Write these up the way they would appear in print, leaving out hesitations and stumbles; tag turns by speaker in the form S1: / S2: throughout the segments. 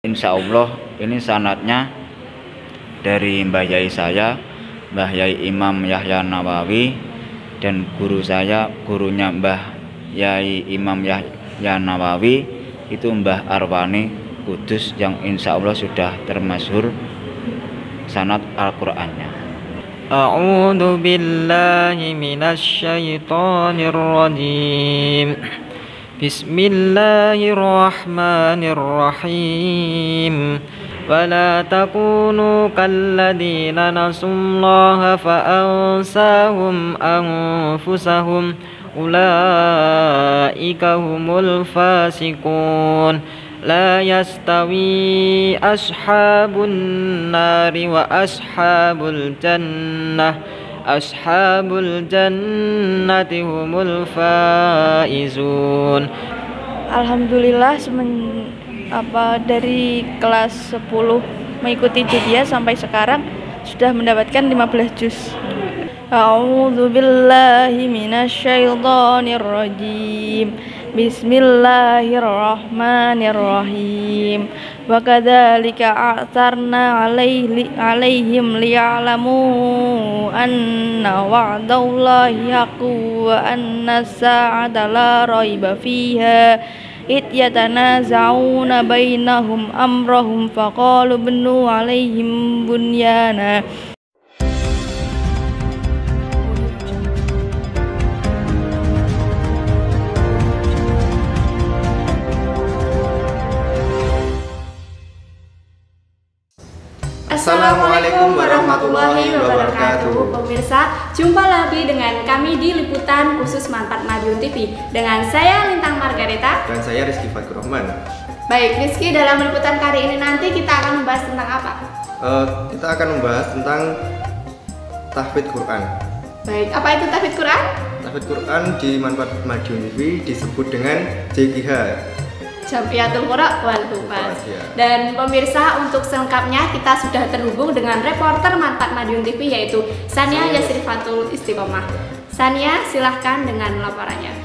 S1: Insya Allah ini sanadnya dari Mbah Yai saya, Mbah Yai Imam Yahya Nawawi, dan guru saya, gurunya Mbah Yai Imam Yahya Nawawi itu Mbah Arwani Kudus, yang insya Allah sudah termasyhur sanad Al-Qur'annya.
S2: A'udzu billahi minasyaitonir rajim. Bismillahirrahmanirrahim. Wala takunu kalladzina nasullaha fa'ansahum anfusahum ulaika humul fasiqun. La yastawi ashabun nari wa ashabul jannati humul faizun.
S3: Alhamdulillah dari kelas 10 mengikuti Judiyah sampai sekarang sudah mendapatkan 15 juz. A'udzu billahi minasyaitonir rajim. Bismillahirrahmanirrahim. Wa kadzalika a'tarna alaihim liya'lamu anna wa'dallahi haqqun wa anna as-sa'ata la raiba fiha id yatanaza'una bainahum amrahum faqalu bnu alaihim bunyana.
S4: Assalamualaikum warahmatullahi wabarakatuh.
S5: Pemirsa, jumpa lagi dengan kami di liputan khusus Manfaat Madiun TV dengan saya Lintang Margareta
S4: dan saya Rizky Fatur Rahman.
S5: Baik, Rizky, dalam liputan kali ini nanti kita akan membahas tentang apa?
S4: Kita akan membahas tentang tahfidz Quran.
S5: Baik, apa itu tahfidz Quran?
S4: Tahfidz Quran di Manfaat Madiun TV disebut dengan JQH,
S5: Jam'iyatul Qura wal Hufaz. Dan pemirsa, untuk selengkapnya kita sudah terhubung dengan reporter Manfaat Madiun TV yaitu Sania Yasrifatul Istiqomah. Sania, silahkan dengan laporannya.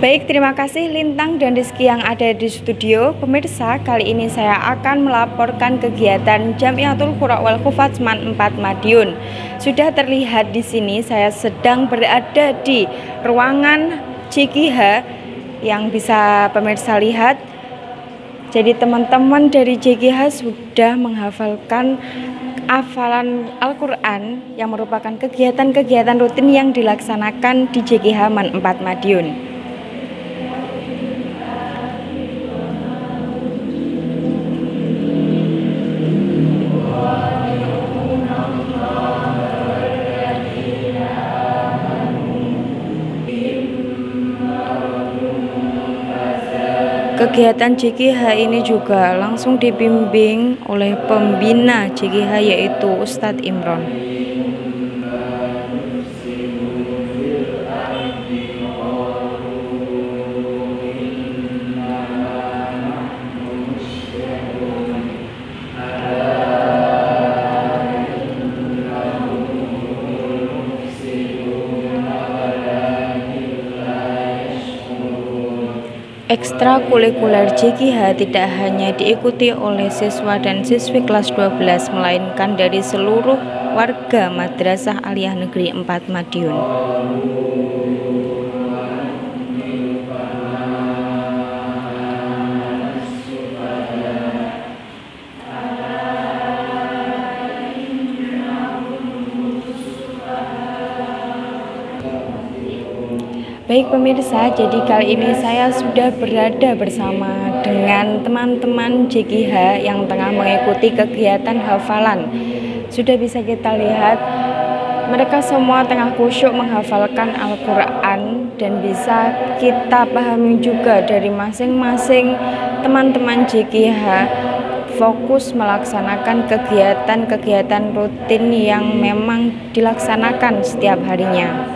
S3: Baik, terima kasih Lintang dan Rizky yang ada di studio. Pemirsa, kali ini saya akan melaporkan kegiatan Jam'iyatul Qura wal Hufaz Man 4 Madiun. Sudah terlihat di sini saya sedang berada di ruangan JQH yang bisa pemirsa lihat. Jadi teman-teman dari JQH sudah menghafalkan hafalan Al-Quran yang merupakan kegiatan-kegiatan rutin yang dilaksanakan di JQH Man 4 Madiun. Kegiatan JQH ini juga langsung dibimbing oleh pembina JQH yaitu Ustadz Imron. Ekstrakurikuler JQH tidak hanya diikuti oleh siswa dan siswi kelas 12, melainkan dari seluruh warga Madrasah Aliyah Negeri 4 Madiun. Baik pemirsa, jadi kali ini saya sudah berada bersama dengan teman-teman JQH yang tengah mengikuti kegiatan hafalan. Sudah bisa kita lihat mereka semua tengah khusyuk menghafalkan Al-Quran, dan bisa kita pahami juga dari masing-masing teman-teman JQH fokus melaksanakan kegiatan-kegiatan rutin yang memang dilaksanakan setiap harinya.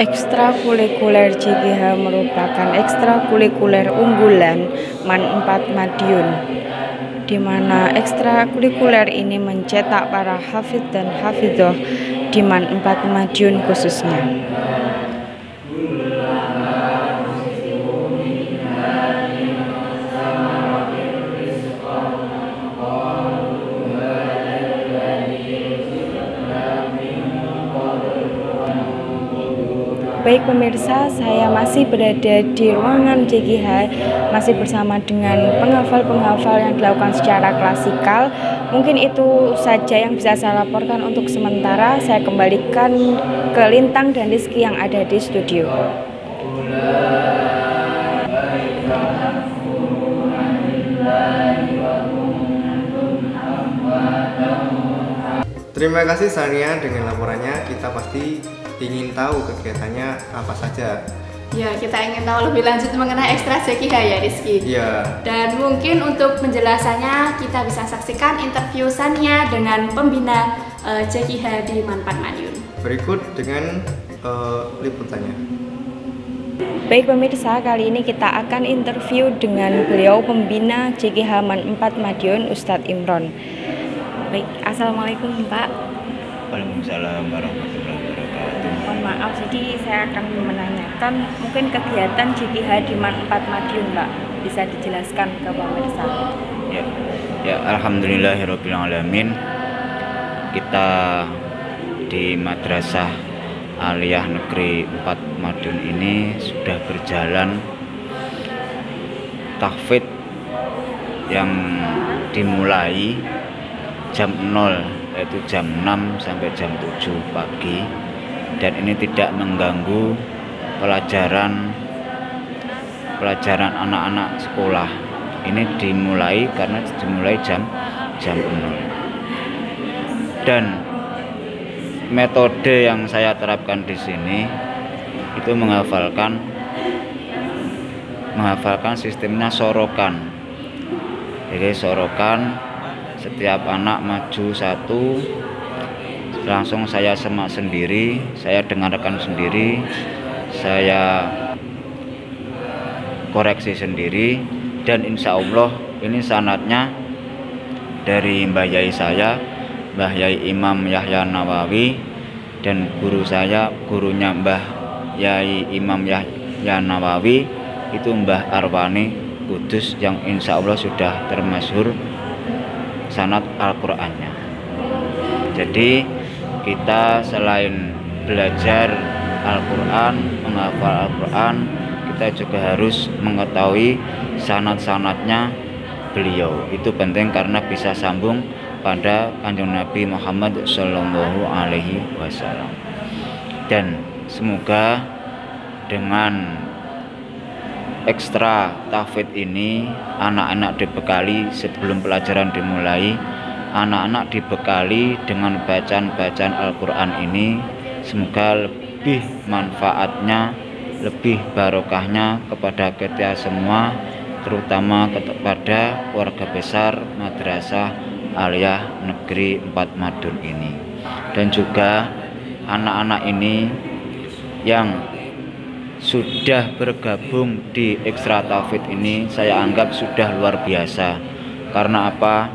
S3: Ekstrakurikuler JGH merupakan ekstrakurikuler unggulan MAN 4 Madiun, di mana ekstrakurikuler ini mencetak para hafidz dan hafidzoh di MAN 4 Madiun khususnya. Baik pemirsa, saya masih berada di ruangan JGH, masih bersama dengan penghafal-penghafal yang dilakukan secara klasikal. Mungkin itu saja yang bisa saya laporkan untuk sementara. Saya kembalikan ke Lintang dan Rizky yang ada di studio.
S4: Terima kasih Sania, dengan laporannya kita pasti ingin tahu kegiatannya apa saja.
S5: Ya, kita ingin tahu lebih lanjut mengenai ekstra JGH ya Rizky.
S4: Iya.
S5: Dan mungkin untuk penjelasannya kita bisa saksikan interview Sania dengan pembina JGH di MAN 4 Madiun.
S4: Berikut dengan liputannya.
S3: Baik pemirsa, kali ini kita akan interview dengan beliau pembina JGH MAN 4 Madiun, Ustadz Imron. Baik, assalamualaikum Pak.
S1: Waalaikumsalam warahmatullahi wabarakatuh.
S3: Mohon maaf, jadi saya akan menanyakan mungkin kegiatan JGH di MAN 4 Madiun, Pak. Bisa dijelaskan ke pemirsa?
S1: Ya, alhamdulillahirabbil alamin. Kita di Madrasah Aliyah Negeri 4 Madiun ini sudah berjalan tahfidz yang dimulai jam 0, yaitu jam 6 sampai jam 7 pagi, dan ini tidak mengganggu pelajaran anak-anak sekolah. Ini dimulai karena dimulai jam 0. Dan metode yang saya terapkan di sini itu menghafalkan sistemnya sorokan. Jadi sorokan, setiap anak maju satu, langsung saya semak sendiri, saya dengarkan sendiri, saya koreksi sendiri, dan insya Allah ini sanadnya dari Mbah Yai saya, Mbah Yai Imam Yahya Nawawi, dan guru saya, gurunya Mbah Yai Imam Yahya Nawawi itu Mbah Arwani Kudus, yang insya Allah sudah termasyhur sanad Al-Qur'annya. Jadi kita selain belajar Al-Qur'an, menghafal Al-Qur'an, kita juga harus mengetahui sanad-sanadnya beliau. Itu penting karena bisa sambung pada Kanjeng Nabi Muhammad Sallallahu Alaihi Wasallam. Dan semoga dengan ekstra tahfidz ini anak-anak dibekali sebelum pelajaran dimulai, anak-anak dibekali dengan bacaan-bacaan Al-Qur'an ini, semoga lebih manfaatnya, lebih barokahnya kepada kita semua, terutama kepada keluarga besar Madrasah Aliyah Negeri 4 Madiun ini, dan juga anak-anak ini yang sudah bergabung di ekstra tahfidz ini, saya anggap sudah luar biasa. Karena apa?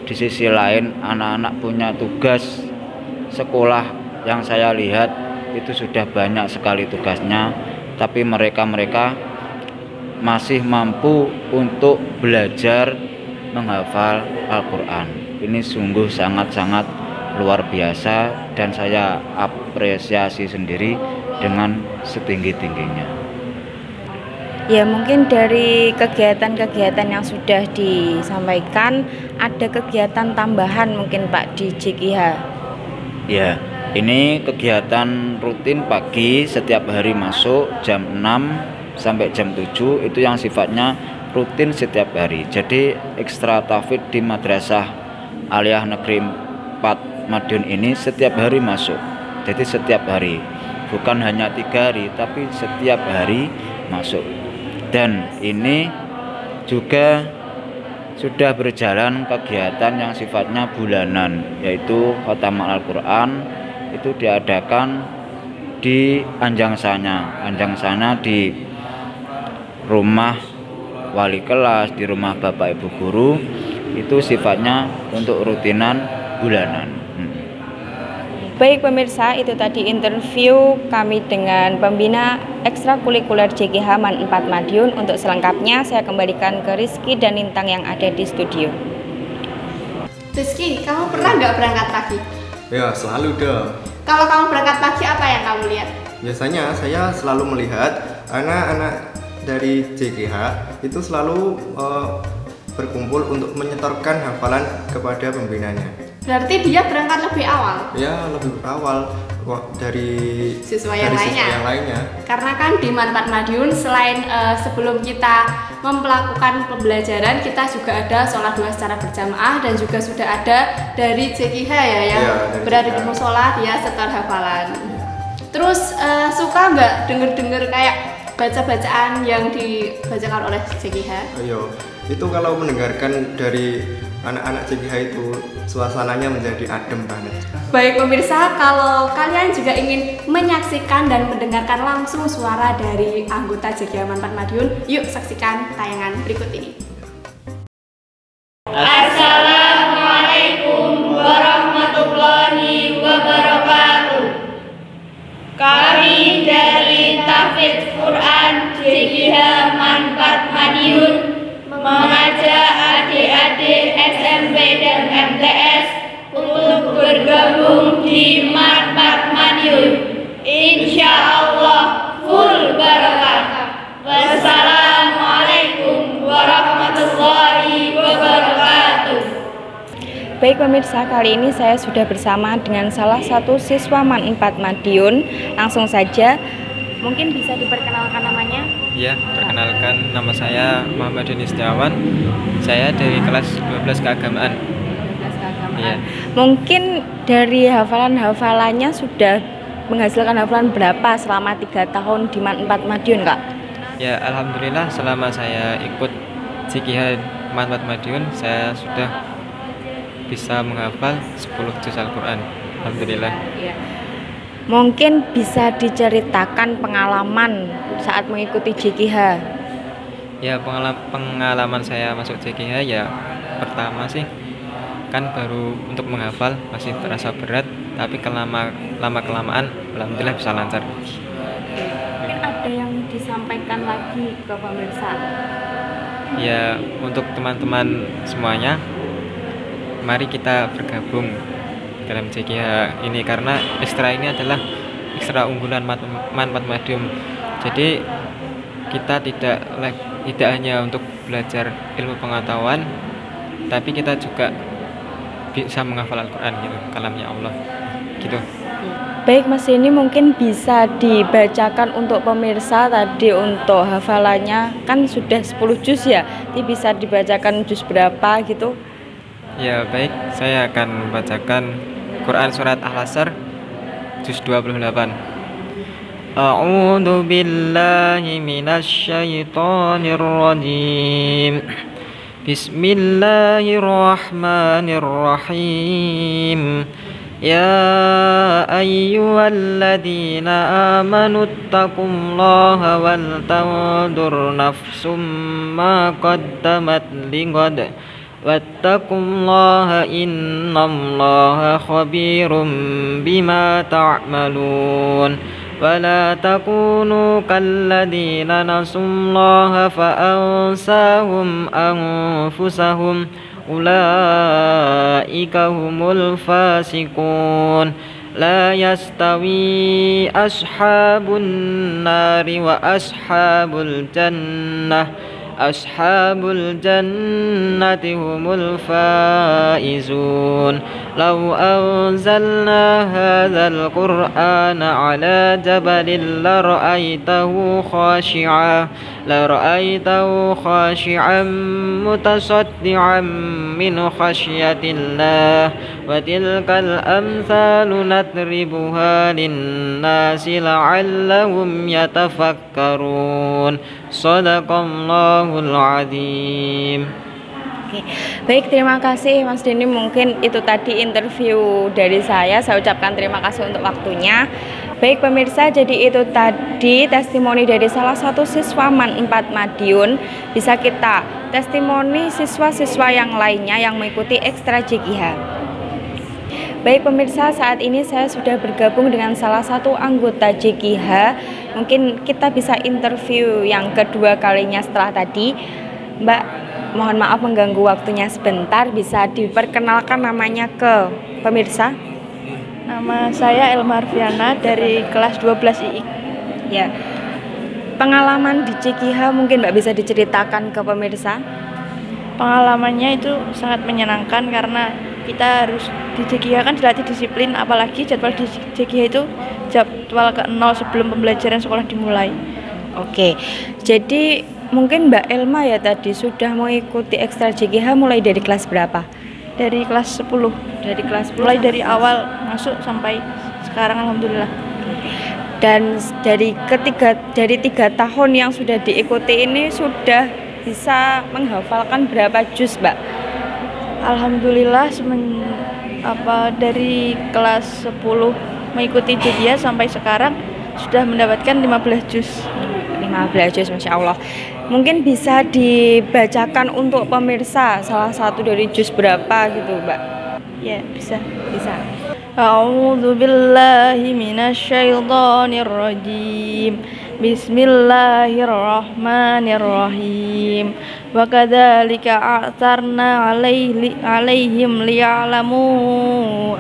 S1: Di sisi lain anak-anak punya tugas sekolah yang saya lihat itu sudah banyak sekali tugasnya, tapi mereka masih mampu untuk belajar menghafal Al-Qur'an. Ini sungguh sangat-sangat luar biasa, dan saya apresiasi sendiri dengan setinggi-tingginya.
S3: Ya, mungkin dari kegiatan-kegiatan yang sudah disampaikan, ada kegiatan tambahan mungkin Pak di JGH?
S1: Ya, ini kegiatan rutin pagi setiap hari masuk jam 6 sampai jam 7, itu yang sifatnya rutin setiap hari. Jadi ekstra tahfidz di Madrasah Aliyah Negeri 4 Madiun ini setiap hari masuk. Jadi setiap hari, bukan hanya 3 hari, tapi setiap hari masuk. Dan ini juga sudah berjalan kegiatan yang sifatnya bulanan, yaitu khataman Al-Qur'an. Itu diadakan di Anjang sana di rumah wali kelas, di rumah bapak ibu guru, itu sifatnya untuk rutinan bulanan.
S3: Baik pemirsa, itu tadi interview kami dengan pembina ekstrakurikuler JGH MAN 4 Madiun. Untuk selengkapnya saya kembalikan ke Rizky dan Lintang yang ada di studio.
S5: Rizky, kamu pernah nggak berangkat pagi?
S4: Ya, selalu dong.
S5: Kalau kamu berangkat pagi, apa yang kamu lihat?
S4: Biasanya saya selalu melihat anak-anak dari JGH itu selalu berkumpul untuk menyetorkan hafalan kepada pembinanya.
S5: Berarti dia berangkat lebih awal?
S4: Ya, lebih awal dari
S5: siswa yang lainnya. Karena kan di MAN 4 Madiun selain sebelum kita melakukan pembelajaran, kita juga ada sholat 2 secara berjamaah, dan juga sudah ada dari JGH ya yang berada di musola, dia setor hafalan. Terus suka nggak denger kayak baca-bacaan yang dibacakan oleh JGH?
S4: Ayo, itu kalau mendengarkan dari anak-anak JGH itu suasananya menjadi adem banget.
S5: Baik pemirsa, kalau kalian juga ingin menyaksikan dan mendengarkan langsung suara dari anggota JGH MAN 4 Madiun, yuk saksikan tayangan berikut ini.
S6: Assalamualaikum warahmatullahi wabarakatuh. Kami dari Tahfidz Quran JGH MAN 4 Madiun mengajak adik-adik SMP dan MTS untuk bergabung di MAN 4 Madiun. Insya Allah full barakah. Wassalamualaikum warahmatullahi wabarakatuh.
S3: Baik pemirsa, kali ini saya sudah bersama dengan salah satu siswa MAN 4 Madiun. Langsung saja, mungkin bisa diperkenalkan namanya?
S2: Ya, perkenalkan, nama saya Muhammad Deni Setiawan. Saya dari kelas 12 keagamaan. Ya.
S3: Mungkin dari hafalannya sudah menghasilkan hafalan berapa selama 3 tahun di MAN 4 Madiun, Kak?
S2: Ya, alhamdulillah selama saya ikut JGH MAN 4 Madiun, saya sudah bisa menghafal 10 juz Al-Quran. Alhamdulillah.
S3: Ya. Mungkin bisa diceritakan pengalaman saat mengikuti JGH.
S2: Ya, pengalaman saya masuk JGH ya, pertama sih kan baru untuk menghafal masih terasa berat, tapi lama-kelamaan alhamdulillah bisa lancar.
S3: Mungkin ada yang disampaikan lagi ke pemirsa?
S2: Ya, untuk teman-teman semuanya, mari kita bergabung dalam JGH ini, karena ekstra ini adalah ekstra unggulan MAN 4 Madiun. Jadi kita tidak hanya untuk belajar ilmu pengetahuan, tapi kita juga bisa menghafal Al-Quran gitu, kalamnya Allah gitu.
S3: Baik Mas, ini mungkin bisa dibacakan untuk pemirsa tadi untuk hafalannya, kan sudah 10 juz ya, ini bisa dibacakan juz berapa gitu?
S2: Ya baik, saya akan membacakan Quran surat Al-Asr juz 28. A'udzu billahi minasy syaithanir rajim. Bismillahirrahmanirrahim. Ya ayyuhalladzina amanu taqullaha wal tanzur nafsum ma qaddamat lighad wattaqullaha innallaha khabirum bima ta'malun. ولا تكونوا كالذين نسوا الله فأنساهم أنفسهم أولئك هم الفاسقون لا يستوي أصحاب النار وأصحاب الجنة أصحاب الجنة هم الفائزون لو أنزلنا هذا القرآن على جبل لرأيته خاشعا متصدعا من خشية الله وتلك الأمثال نضربها للناس لعلهم يتفكرون صدق الله العظيم.
S3: Oke. Baik, terima kasih Mas Deni. Mungkin itu tadi interview dari saya ucapkan terima kasih untuk waktunya. Baik pemirsa, jadi itu tadi testimoni dari salah satu siswa MAN 4 Madiun. Bisa kita testimoni siswa-siswa yang lainnya yang mengikuti ekstra JKH. Baik pemirsa, saat ini saya sudah bergabung dengan salah satu anggota JKH. Mungkin kita bisa interview yang kedua kalinya setelah tadi. Mbak, mohon maaf mengganggu waktunya sebentar, bisa diperkenalkan namanya ke pemirsa?
S7: Nama saya Elma Arfiana dari kelas 12 II.
S3: Ya. Pengalaman di JKH mungkin Mbak bisa diceritakan ke pemirsa?
S7: Pengalamannya itu sangat menyenangkan karena kita harus di JKH kan dilatih disiplin, apalagi jadwal di JKH itu jadwal ke-0 sebelum pembelajaran sekolah dimulai.
S3: Oke. Jadi mungkin Mbak Elma ya tadi sudah mengikuti ekstra JKH mulai dari kelas berapa?
S7: Dari kelas 10.
S3: Dari kelas 10
S7: mulai dari awal masuk sampai sekarang alhamdulillah.
S3: Dan dari 3 tahun yang sudah diikuti ini sudah bisa menghafalkan berapa juz, Mbak?
S7: Alhamdulillah dari kelas 10 mengikuti JKH sampai sekarang sudah mendapatkan 15 juz.
S3: 15 juz, Masya Allah. Mungkin bisa dibacakan untuk pemirsa salah satu dari juz berapa gitu, Mbak?
S7: Ya, bisa.
S3: A'udzu billahi minasyaitonir rajim. Bismillahirrahmanirrahim. Wa kadzalika a'tarna 'alaihim liya'lamu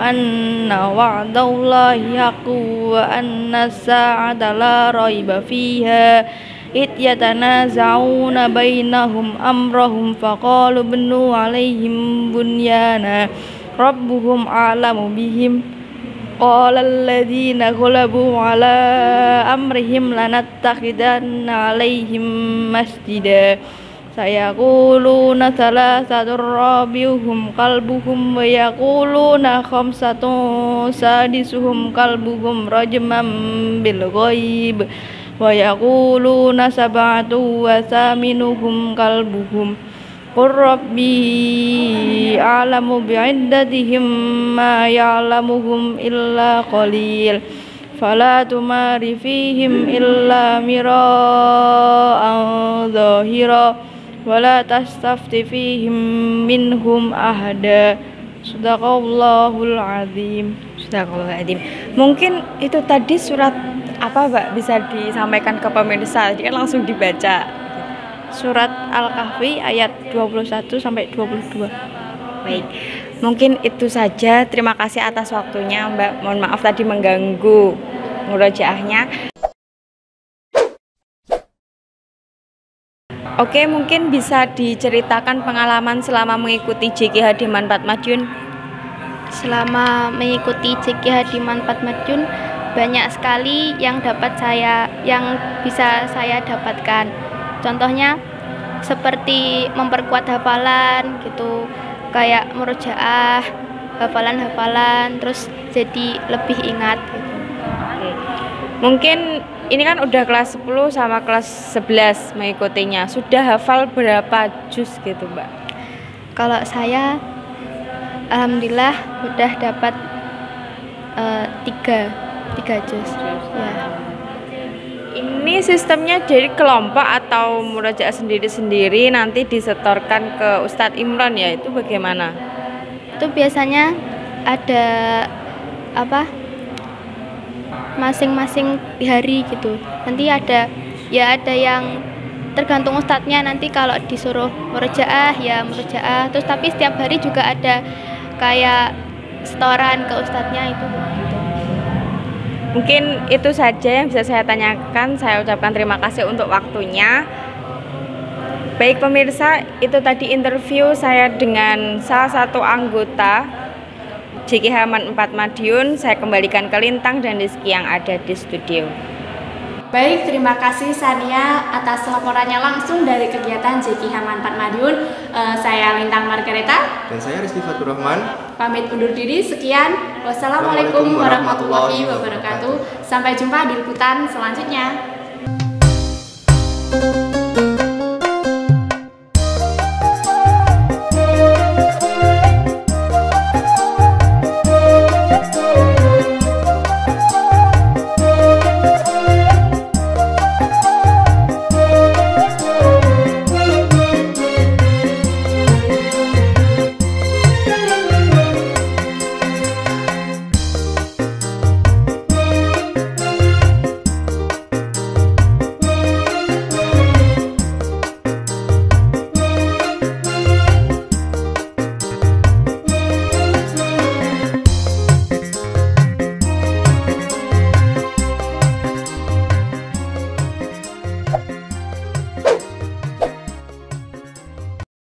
S3: anna wa'dallahi haqqun wa anna as-sa'ata la raiba fiha. Id yatanaza'una bainahum amrahum faqalu bnu 'alaihim bunyana rabbuhum a'lamu bihim. Qala alladhina ghalabu 'ala amrihim lanattakhidanna 'alaihim masjida. Sayaquluna thalathatur rabi'uhum kalbuhum wa yaquluna khamsatun sadisuhum kalbuhum rajman bil ghaib. Wa yaquluna sab'atu wa thaminuhum kalbuhum. Qur rabbi a'lamu bi'iddatihim ma ya'lamuhum illa qalil. Fala tumari fihim illa mira'an dhahira. Wala tastafti fihim minhum ahada. Sadaqallahul azim. Sadaqallahul azim. Mungkin itu tadi surat apa, Mbak, bisa disampaikan ke pemirsa? Jadi kan langsung dibaca.
S7: Surat Al-Kahfi ayat 21 sampai 22.
S3: Baik. Mungkin itu saja. Terima kasih atas waktunya, Mbak. Mohon maaf tadi mengganggu murojaahnya. Oke, mungkin bisa diceritakan pengalaman selama mengikuti JKH di MAN 4 Madiun.
S5: Selama mengikuti JKH di MAN 4 Madiun, banyak sekali yang bisa saya dapatkan. Contohnya seperti memperkuat hafalan gitu, kayak murojaah, hafalan-hafalan, terus jadi lebih ingat gitu.
S3: Oke. Mungkin ini kan udah kelas 10 sama kelas 11 mengikutinya. Sudah hafal berapa juz gitu, Mbak?
S5: Kalau saya alhamdulillah udah dapat 3 juz. Ya.
S3: Ini sistemnya jadi kelompok atau murojaah sendiri-sendiri nanti disetorkan ke Ustadz Imron ya, itu bagaimana?
S5: Itu biasanya ada masing-masing hari gitu. Nanti ada yang tergantung ustadznya, nanti kalau disuruh murojaah ya murojaah, terus tapi setiap hari juga ada kayak setoran ke ustadznya itu gitu.
S3: Mungkin itu saja yang bisa saya tanyakan. Saya ucapkan terima kasih untuk waktunya. Baik pemirsa, itu tadi interview saya dengan salah satu anggota JKH MAN 4 Madiun. Saya kembalikan ke Lintang dan Rizky yang ada di studio.
S5: Baik, terima kasih Sania atas laporannya langsung dari kegiatan JKH MAN 4 Madiun. Saya Lintang Margareta.
S4: Dan saya Rizky Fatur Rahman.
S5: Pamit undur diri, sekian. Wassalamualaikum warahmatullahi wabarakatuh. Sampai jumpa di liputan selanjutnya.